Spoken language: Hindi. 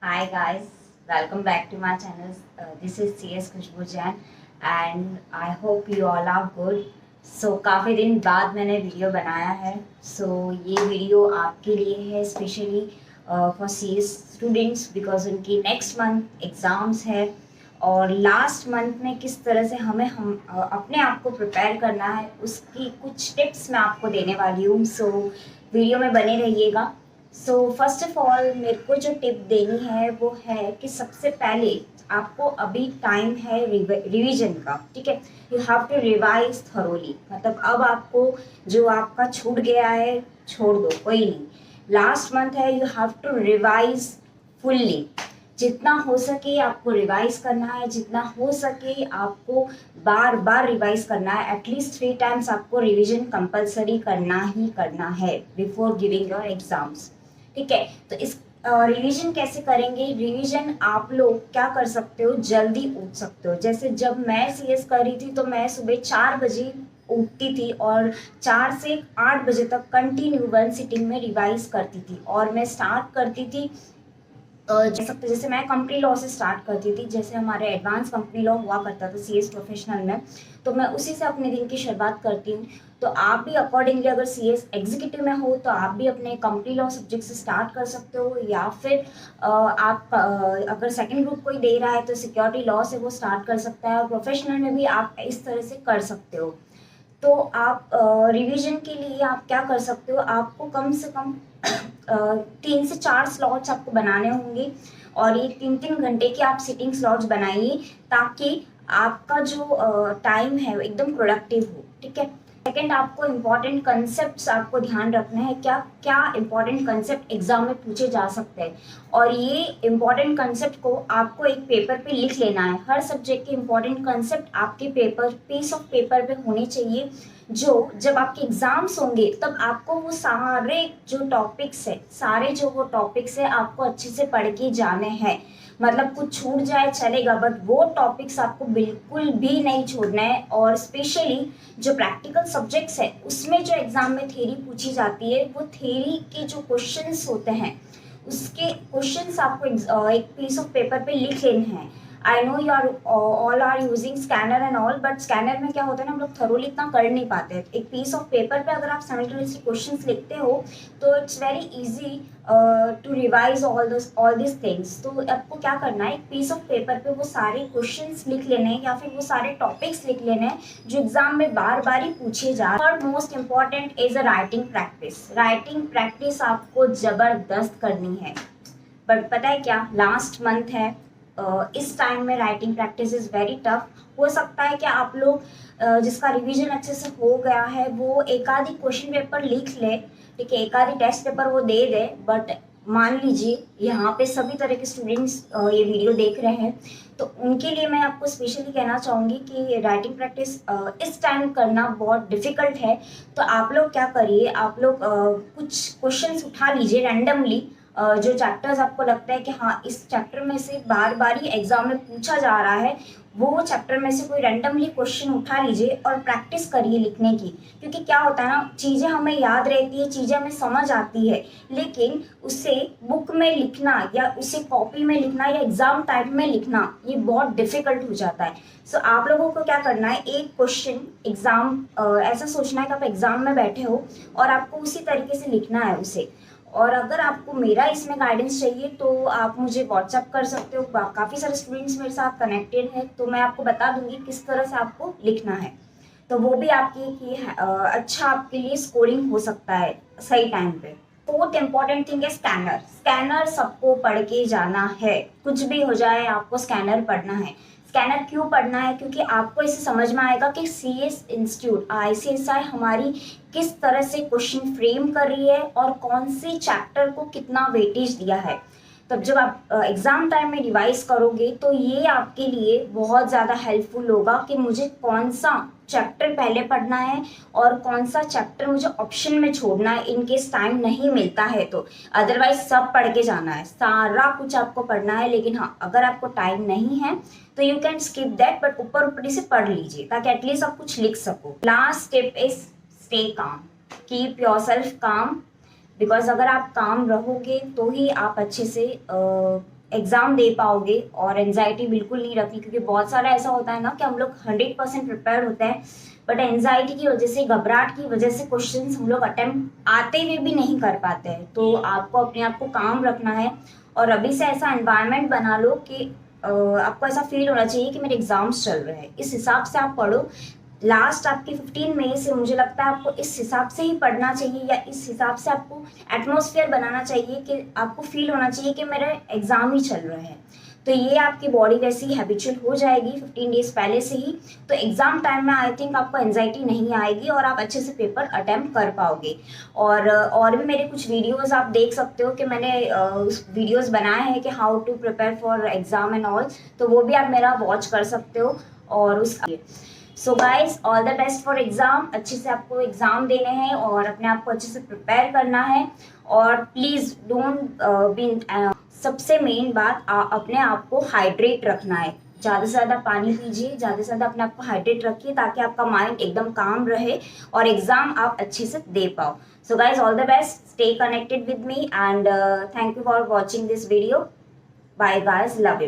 Hi guys, welcome back to my channel. This is CS Khushboo Jain and I hope you all are good. So काफ़ी दिन बाद मैंने वीडियो बनाया है. So ये वीडियो आपके लिए है specially for CS students because उनकी नेक्स्ट मंथ एग्ज़ाम्स है और लास्ट मंथ में किस तरह से हम अपने आप को प्रिपेयर करना है उसकी कुछ टिप्स मैं आपको देने वाली हूँ. सो वीडियो में बने रहिएगा. सो फर्स्ट ऑफ ऑल मेरे को जो टिप देनी है वो है कि सबसे पहले आपको अभी टाइम है रिवीजन का. ठीक है, you have to revise thoroughly. मतलब अब आपको जो आपका छूट गया है छोड़ दो, कोई नहीं. लास्ट मंथ है, you have to revise fully. जितना हो सके आपको रिवाइज करना है, जितना हो सके आपको बार बार रिवाइज करना है. एटलीस्ट 3 टाइम्स आपको रिवीजन कंपलसरी करना ही करना है बिफोर गिविंग योर एग्जाम्स. ठीक है, तो इस रिवीजन कैसे करेंगे? रिवीजन आप लोग क्या कर सकते हो, जल्दी उठ सकते हो. जैसे जब मैं सीएस कर रही थी तो मैं सुबह 4 बजे उठती थी और 4 से 8 बजे तक कंटिन्यू वन सिटिंग में रिवाइज करती थी. और मैं स्टार्ट करती थी जैसे मैं कंपनी लॉ से स्टार्ट करती थी. जैसे हमारे एडवांस कंपनी लॉ हुआ करता था सीएस प्रोफेशनल में, तो मैं उसी से अपने दिन की शुरुआत करती हूँ. तो आप भी अकॉर्डिंगली अगर सीएस एग्जीक्यूटिव में हो तो आप भी अपने कंपनी लॉ सब्जेक्ट से स्टार्ट कर सकते हो, या फिर आप अगर सेकंड ग्रुप कोई दे रहा है तो सिक्योरिटी लॉ से वो स्टार्ट कर सकता है. और प्रोफेशनल में भी आप इस तरह से कर सकते हो. तो आप रिवीजन के लिए आप क्या कर सकते हो, आपको कम से कम 3 से 4 स्लॉट्स आपको बनाने होंगे और ये 3-3 घंटे की आप सिटिंग स्लॉट्स बनाइए ताकि आपका जो टाइम है वो एकदम प्रोडक्टिव हो. ठीक है. सेकेंड, आपको इम्पॉर्टेंट कंसेप्ट आपको ध्यान रखना है. क्या क्या इम्पॉर्टेंट कंसेप्ट एग्जाम में पूछे जा सकते हैं और ये इम्पॉर्टेंट कंसेप्ट को आपको एक पेपर पे लिख लेना है. हर सब्जेक्ट के इम्पॉर्टेंट कंसेप्ट आपके पीस ऑफ पेपर पे होने चाहिए, जो जब आपके एग्जाम्स होंगे तब आपको वो सारे जो वो टॉपिक्स है आपको अच्छे से पढ़ के जाने हैं. मतलब कुछ छूट जाए चलेगा बट वो टॉपिक्स आपको बिल्कुल भी नहीं छोड़ना है. और स्पेशली जो प्रैक्टिकल सब्जेक्ट्स है उसमें जो एग्जाम में थ्योरी पूछी जाती है वो थ्योरी के जो क्वेश्चंस होते हैं उसके क्वेश्चंस आपको एक पीस ऑफ पेपर पे लिख लेने हैं. I know you are all are using scanner and all, but scanner में क्या होता है ना, हम लोग थरोली इतना कर नहीं पाते. एक पीस ऑफ पेपर पे अगर आप साइमल्टेनियसली क्वेश्चंस लिखते हो तो it's very easy to revise all this things. तो आपको क्या करना है, एक पीस ऑफ पेपर पे वो सारे क्वेश्चंस लिख लेने हैं या फिर वो सारे टॉपिक्स लिख लेने हैं जो एग्जाम में बार बार ही पूछे जा रहे हैं. Third most important is a writing practice. Writing practice आपको जबरदस्त करनी है. बट पता है क्या, लास्ट मंथ है, इस टाइम में writing practice is very tough. हो सकता है कि आप लोग जिसका रिवीजन अच्छे से हो गया है वो एक आधी क्वेश्चन पेपर लिख ले. ठीक है, एक आधी टेस्ट पेपर वो दे दे. बट मान लीजिए यहाँ पे सभी तरह के स्टूडेंट्स ये वीडियो देख रहे हैं तो उनके लिए मैं आपको स्पेशली कहना चाहूँगी कि राइटिंग प्रैक्टिस इस टाइम करना बहुत डिफ़िकल्ट है. तो आप लोग क्या करिए, आप लोग कुछ क्वेश्चंस उठा लीजिए रैंडमली. जो चैप्टर्स आपको लगता है कि हाँ इस चैप्टर में से बार बार ही एग्जाम में पूछा जा रहा है, वो चैप्टर में से कोई रैंडमली क्वेश्चन उठा लीजिए और प्रैक्टिस करिए लिखने की. क्योंकि क्या होता है ना, चीज़ें हमें याद रहती है, चीज़ें हमें समझ आती है, लेकिन उसे बुक में लिखना या उसे कॉपी में लिखना या एग्जाम टाइम में लिखना ये बहुत डिफिकल्ट हो जाता है. सो आप लोगों को क्या करना है, एक क्वेश्चन एग्जाम ऐसा सोचना है कि आप एग्जाम में बैठे हो और आपको उसी तरीके से लिखना है उसे. और अगर आपको मेरा इसमें गाइडेंस चाहिए तो आप मुझे व्हाट्सअप कर सकते हो. काफ़ी सारे स्टूडेंट्स मेरे साथ कनेक्टेड हैं तो मैं आपको बता दूंगी किस तरह से आपको लिखना है. तो वो भी आपकी अच्छा आपके लिए स्कोरिंग हो सकता है सही टाइम पे. फोर्थ इंपॉर्टेंट थिंग है स्कैनर. स्कैनर सबको पढ़ के जाना है, कुछ भी हो जाए आपको स्कैनर पढ़ना है. स्कैनर क्यों पढ़ना है? क्योंकि आपको इसे समझ में आएगा कि सीएस इंस्टीट्यूट आईसीएसआई हमारी किस तरह से क्वेश्चन फ्रेम कर रही है और कौन सी चैप्टर को कितना वेटेज दिया है. तब जब आप एग्जाम टाइम में रिवाइज करोगे तो ये आपके लिए बहुत ज़्यादा हेल्पफुल होगा कि मुझे कौन सा चैप्टर पहले पढ़ना है और कौन सा चैप्टर मुझे ऑप्शन में छोड़ना है इन केस टाइम नहीं मिलता है तो. अदरवाइज सब पढ़ के जाना है, सारा कुछ आपको पढ़ना है. लेकिन हाँ, अगर आपको टाइम नहीं है तो you can skip that, but ऊपर ऊपर से पढ़ लीजिए ताकि एटलीस्ट आप कुछ लिख सको. Last tip is stay calm. Keep your self काम. बिकॉज अगर आप काम रहोगे तो ही आप अच्छे से एग्ज़ाम दे पाओगे और एनजाइटी बिल्कुल नहीं रखनी, क्योंकि बहुत सारा ऐसा होता है ना कि हम लोग 100% प्रिपेयर होते हैं, बट एनजाइटी की वजह से, घबराहट की वजह से क्वेश्चंस हम लोग अटेम्प्ट आते हुए भी नहीं कर पाते हैं। तो आपको अपने आप को काम रखना है और अभी से ऐसा एनवायरनमेंट बना लो कि आपको ऐसा फील होना चाहिए कि मेरे एग्जाम्स चल रहे हैं। इस हिसाब से आप पढ़ो। लास्ट आपकी 15 मई से मुझे लगता है आपको इस हिसाब से ही पढ़ना चाहिए, या इस हिसाब से आपको एटमॉस्फेयर बनाना चाहिए कि आपको फील होना चाहिए कि मेरे एग्जाम ही चल रहे हैं। तो ये आपकी बॉडी वैसी हैबिचुअल हो जाएगी 15 डेज पहले से ही। तो एग्जाम टाइम में आई थिंक आपको एंजाइटी नहीं आएगी और आप अच्छे से पेपर अटेम्प्ट कर पाओगे। और भी मेरे कुछ वीडियोस आप देख सकते हो कि मैंने वीडियोस बनाए हैं कि how to prepare for exam and all, तो वो भी आप मेरा वॉच कर सकते हो। और उसका सो guys, all the best for exam. अच्छे से आपको एग्जाम देने हैं और अपने आप को अच्छे से प्रिपेयर करना है। और प्लीज डोंट बी, सबसे मेन बात, अपने आप को हाइड्रेट रखना है। ज़्यादा से ज़्यादा पानी पीजिए, ज़्यादा से ज़्यादा अपने आप को हाइड्रेट रखिए ताकि आपका माइंड एकदम काम रहे और एग्जाम आप अच्छे से दे पाओ। So guys, all the best, stay connected with me and thank you for watching this video. Bye guys, love you.